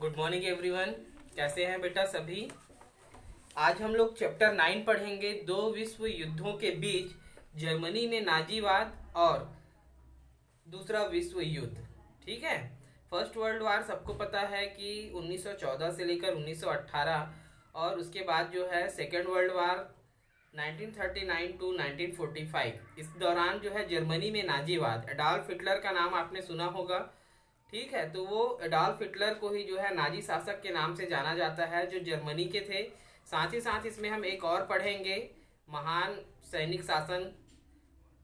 Good morning everyone. कैसे हैं बेटा सभी। आज हम लोग चैप्टर 9 पढ़ेंगे। दो विश्व युद्धों के बीच जर्मनी में नाजीवाद और दूसरा विश्व युद्ध। ठीक है। फर्स्ट वर्ल्ड वार सबको पता है कि 1914 से लेकर 1918 और उसके बाद जो है सेकेंड वर्ल्ड वार 1939 टू 1945। इस दौरान जो है जर्मनी में नाजीवाद, एडॉल्फ हिटलर का नाम आपने सुना होगा। ठीक है, तो वो एडॉल्फ हिटलर को ही जो है नाजी शासक के नाम से जाना जाता है, जो जर्मनी के थे। साथ ही साथ इसमें हम एक और पढ़ेंगे, महान सैनिक शासन।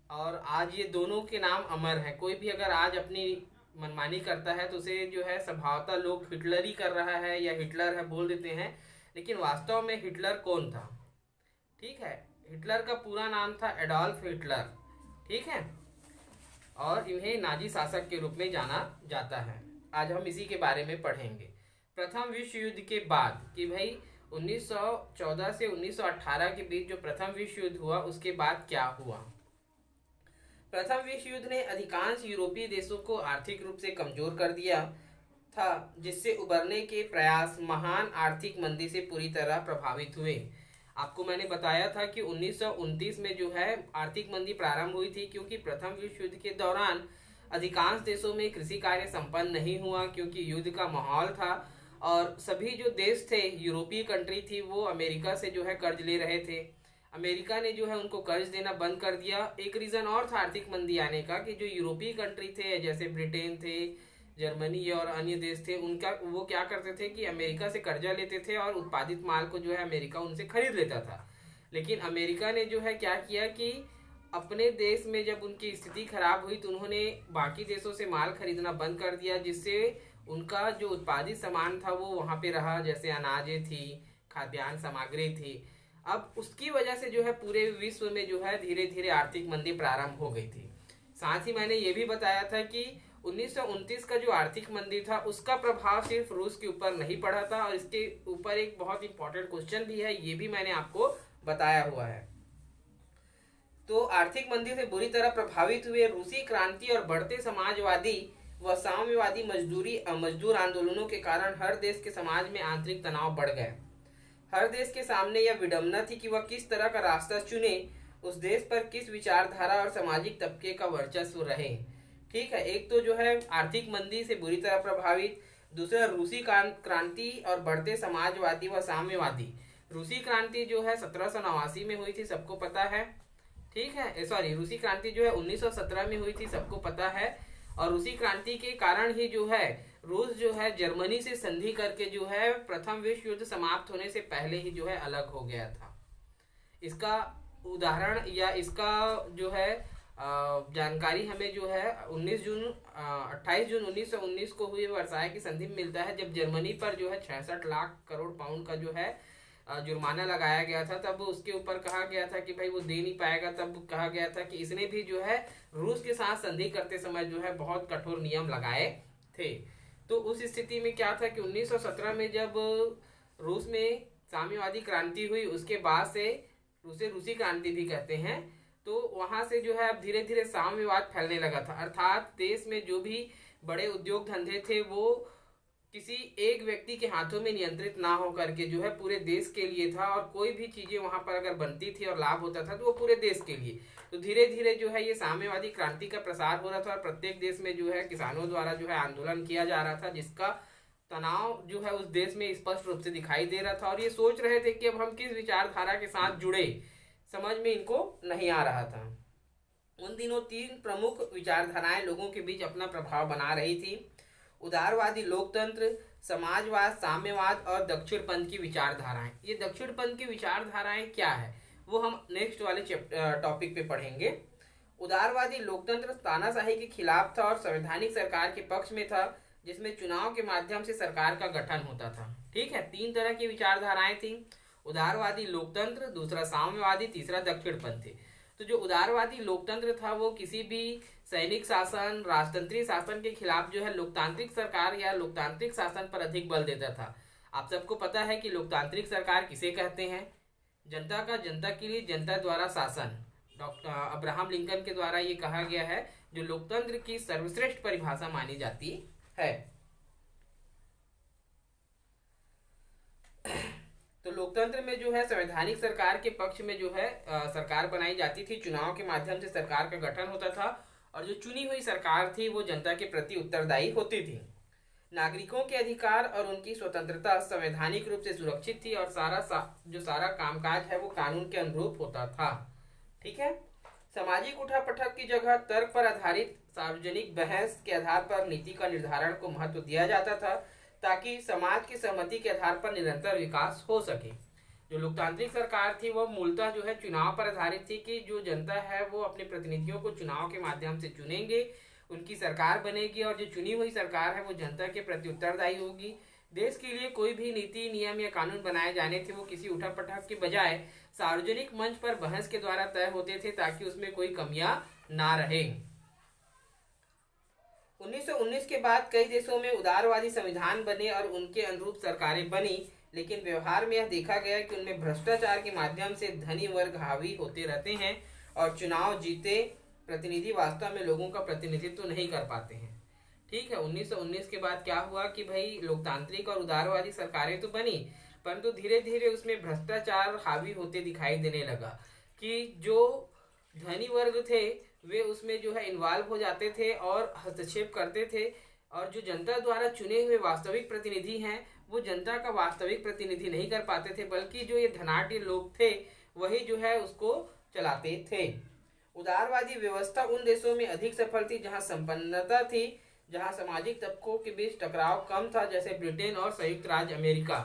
और आज ये दोनों के नाम अमर हैं। कोई भी अगर आज अपनी मनमानी करता है तो उसे जो है स्वभावतः लोग हिटलर ही कर रहा है या हिटलर है बोल देते हैं, लेकिन वास्तव में हिटलर कौन था। ठीक है, हिटलर का पूरा नाम था एडॉल्फ हिटलर। ठीक है, और इन्हें नाजी शासक के रूप में जाना जाता है। आज हम इसी के बारे में पढ़ेंगे। प्रथम विश्व युद्ध के बाद कि भाई 1914 से 1918 के बीच जो प्रथम विश्व युद्ध हुआ उसके बाद क्या हुआ। प्रथम विश्व युद्ध ने अधिकांश यूरोपीय देशों को आर्थिक रूप से कमजोर कर दिया था, जिससे उबरने के प्रयास महान आर्थिक मंदी से पूरी तरह प्रभावित हुए। आपको मैंने बताया था कि 1929 में जो है आर्थिक मंदी प्रारंभ हुई थी, क्योंकि प्रथम विश्व युद्ध के दौरान अधिकांश देशों में कृषि कार्य संपन्न नहीं हुआ, क्योंकि युद्ध का माहौल था और सभी जो देश थे, यूरोपीय कंट्री थी, वो अमेरिका से जो है कर्ज ले रहे थे। अमेरिका ने जो है उनको कर्ज देना बंद कर दिया। एक रीज़न और था आर्थिक मंदी आने का कि जो यूरोपीय कंट्री थे जैसे ब्रिटेन थे, जर्मनी और अन्य देश थे, उनका वो क्या करते थे कि अमेरिका से कर्जा लेते थे और उत्पादित माल को जो है अमेरिका उनसे खरीद लेता था। लेकिन अमेरिका ने जो है क्या किया कि अपने देश में जब उनकी स्थिति खराब हुई तो उन्होंने बाकी देशों से माल खरीदना बंद कर दिया, जिससे उनका जो उत्पादित सामान था वो वहाँ पे रहा, जैसे अनाजें थी, खाद्यान्न सामग्री थी। अब उसकी वजह से जो है पूरे विश्व में जो है धीरे धीरे आर्थिक मंदी प्रारंभ हो गई थी। साथ ही मैंने ये भी बताया था कि 1929 का जो आर्थिक मंदी था उसका प्रभाव सिर्फ रूस के ऊपर नहीं पड़ा था, और इसके ऊपर एक बहुत इंपॉर्टेंट क्वेश्चन भी है, ये भी मैंने आपको बताया हुआ है। तो आर्थिक मंदी से बुरी तरह प्रभावित हुए रूसी क्रांति और बढ़ते समाजवादी व साम्यवादी मजदूर आंदोलनों के कारण हर देश के समाज में आंतरिक तनाव बढ़ गए। हर देश के सामने यह विडंबना थी कि वह किस तरह का रास्ता चुने, उस देश पर किस विचारधारा और सामाजिक तबके का वर्चस्व रहे। ठीक है, एक तो जो है आर्थिक मंदी से बुरी तरह प्रभावित, दूसरा रूसी क्रांति और बढ़ते समाजवादी व साम्यवादी। रूसी क्रांति जो है 1789 में हुई थी, सबको पता है। ठीक है, सॉरी, रूसी क्रांति जो है 1917 में हुई थी, सबको पता है। और रूसी क्रांति के कारण ही जो है रूस जो है जर्मनी से संधि करके जो है प्रथम विश्व युद्ध समाप्त होने से पहले ही जो है अलग हो गया था। इसका उदाहरण या इसका जो है जानकारी हमें जो है 28 जून 1919 को हुई वर्साय की संधि में मिलता है, जब जर्मनी पर जो है 66 लाख करोड़ पाउंड का जो है जुर्माना लगाया गया था। तब उसके ऊपर कहा गया था कि भाई वो दे नहीं पाएगा। तब कहा गया था कि इसने भी जो है रूस के साथ संधि करते समय जो है बहुत कठोर नियम लगाए थे। तो उस स्थिति में क्या था कि 1917 में जब रूस में साम्यवादी क्रांति हुई, उसके बाद से उसे रूसी क्रांति भी कहते हैं, तो वहां से जो है अब धीरे धीरे साम्यवाद फैलने लगा था। अर्थात देश में जो भी बड़े उद्योग धंधे थे वो किसी एक व्यक्ति के हाथों में नियंत्रित ना हो करके जो है पूरे देश के लिए था, और कोई भी चीजें वहां पर अगर बनती थी और लाभ होता था तो वो पूरे देश के लिए। तो धीरे धीरे जो है ये साम्यवादी क्रांति का प्रसार हो रहा था और प्रत्येक देश में जो है किसानों द्वारा जो है आंदोलन किया जा रहा था, जिसका तनाव जो है उस देश में स्पष्ट रूप से दिखाई दे रहा था। और ये सोच रहे थे कि अब हम किस विचारधारा के साथ जुड़े, समझ में इनको नहीं आ रहा था। उन दिनों 3 प्रमुख विचारधाराएं लोगों के बीच अपना प्रभाव बना रही थी: उदारवादी लोकतंत्र, समाजवाद, साम्यवाद और दक्षिणपंथ की विचारधाराएं। ये दक्षिणपंथ की विचारधाराएं क्या है वो हम नेक्स्ट वाले टॉपिक पे पढ़ेंगे। उदारवादी लोकतंत्र तानाशाही के खिलाफ था और संवैधानिक सरकार के पक्ष में था, जिसमें चुनाव के माध्यम से सरकार का गठन होता था। ठीक है, 3 तरह की विचारधाराएं थी: उदारवादी लोकतंत्र, दूसरा साम्यवादी, तीसरा दक्षिणपंथी। तो जो उदारवादी लोकतंत्र था वो किसी भी सैनिक शासन, राजतंत्री शासन के खिलाफ जो है लोकतांत्रिक सरकार या लोकतांत्रिक शासन पर अधिक बल देता था। आप सबको पता है कि लोकतांत्रिक सरकार किसे कहते हैं? जनता का जनता के लिए जनता द्वारा शासन। डॉक्टर अब्राहम लिंकन के द्वारा ये कहा गया है, जो लोकतंत्र की सर्वश्रेष्ठ परिभाषा मानी जाती है। लोकतंत्र में जो है संवैधानिक सरकार के पक्ष में जो है सरकार बनाई जाती थी, चुनाव के माध्यम से सरकार का गठन होता था और जो चुनी हुई सरकार थी वो जनता के प्रति उत्तरदायी होती थी। नागरिकों के अधिकार और उनकी स्वतंत्रता संवैधानिक रूप से सुरक्षित थी और जो सारा कामकाज है वो कानून के अनुरूप होता था। ठीक है। सामाजिक उठापटक की जगह तर्क पर आधारित सार्वजनिक बहस के आधार पर नीति का निर्धारण को महत्व दिया जाता था, ताकि समाज की सहमति के आधार पर निरंतर विकास हो सके। जो लोकतांत्रिक सरकार थी वो मूलतः जो है चुनाव पर आधारित थी कि जो जनता है वो अपने प्रतिनिधियों को चुनाव के माध्यम से चुनेंगे, उनकी सरकार बनेगी और जो चुनी हुई सरकार है वो जनता के प्रति उत्तरदायी होगी। देश के लिए कोई भी नीति, नियम या कानून बनाए जाने थे वो किसी उठापटक के बजाय सार्वजनिक मंच पर बहस के द्वारा तय होते थे, ताकि उसमें कोई कमियां ना रहे। 1919 के बाद कई देशों में उदारवादी संविधान बने और उनके अनुरूप सरकारें बनी, लेकिन व्यवहार में यह देखा गया कि उनमें भ्रष्टाचार के माध्यम से धनी वर्ग हावी होते रहते हैं और चुनाव जीते प्रतिनिधि वास्तव में लोगों का प्रतिनिधित्व नहीं कर पाते हैं। ठीक है। 1919 के बाद क्या हुआ कि भाई लोकतांत्रिक और उदारवादी सरकारें तो बनी, परंतु धीरे धीरे उसमें भ्रष्टाचार हावी होते दिखाई देने लगा कि जो धनी वर्ग थे वे उसमें जो है इन्वॉल्व हो जाते थे और हस्तक्षेप करते थे, और जो जनता द्वारा चुने हुए वास्तविक प्रतिनिधि हैं वो जनता का वास्तविक प्रतिनिधि नहीं कर पाते थे, बल्कि जो ये धनाढ्य लोग थे वही जो है उसको चलाते थे। उदारवादी व्यवस्था उन देशों में अधिक सफल थी जहां संपन्नता थी, जहां सामाजिक तबकों के बीच टकराव कम था, जैसे ब्रिटेन और संयुक्त राज्य अमेरिका।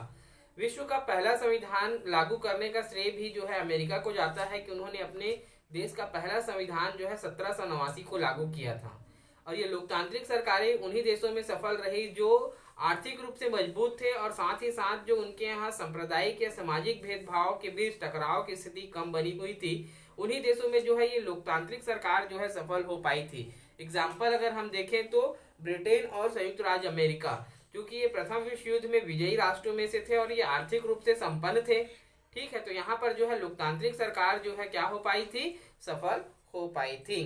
विश्व का पहला संविधान लागू करने का श्रेय भी जो है अमेरिका को जाता है कि उन्होंने अपने देश का पहला संविधान जो है 1789 को लागू किया था। और ये लोकतांत्रिक सरकारें उन्हीं देशों में सफल रही जो आर्थिक रूप से मजबूत थे और साथ ही साथ जो उनके यहाँ सांप्रदायिक या सामाजिक भेदभाव के बीच टकराव की स्थिति कम बनी हुई थी, उन्हीं देशों में जो है ये लोकतांत्रिक सरकार जो है सफल हो पाई थी। एग्जाम्पल अगर हम देखें तो ब्रिटेन और संयुक्त राज्य अमेरिका, क्योंकि ये प्रथम विश्व युद्ध में विजयी राष्ट्रों में से थे और ये आर्थिक रूप से संपन्न थे। ठीक है। तो यहाँ पर जो है लोकतांत्रिक सरकार जो है क्या हो पाई थी, सफल हो पाई थी।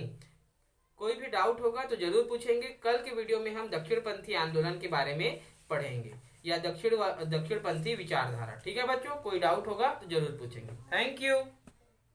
कोई भी डाउट होगा तो जरूर पूछेंगे। कल के वीडियो में हम दक्षिणपंथी आंदोलन के बारे में पढ़ेंगे या दक्षिणपंथी विचारधारा। ठीक है बच्चों, कोई डाउट होगा तो जरूर पूछेंगे। Thank you.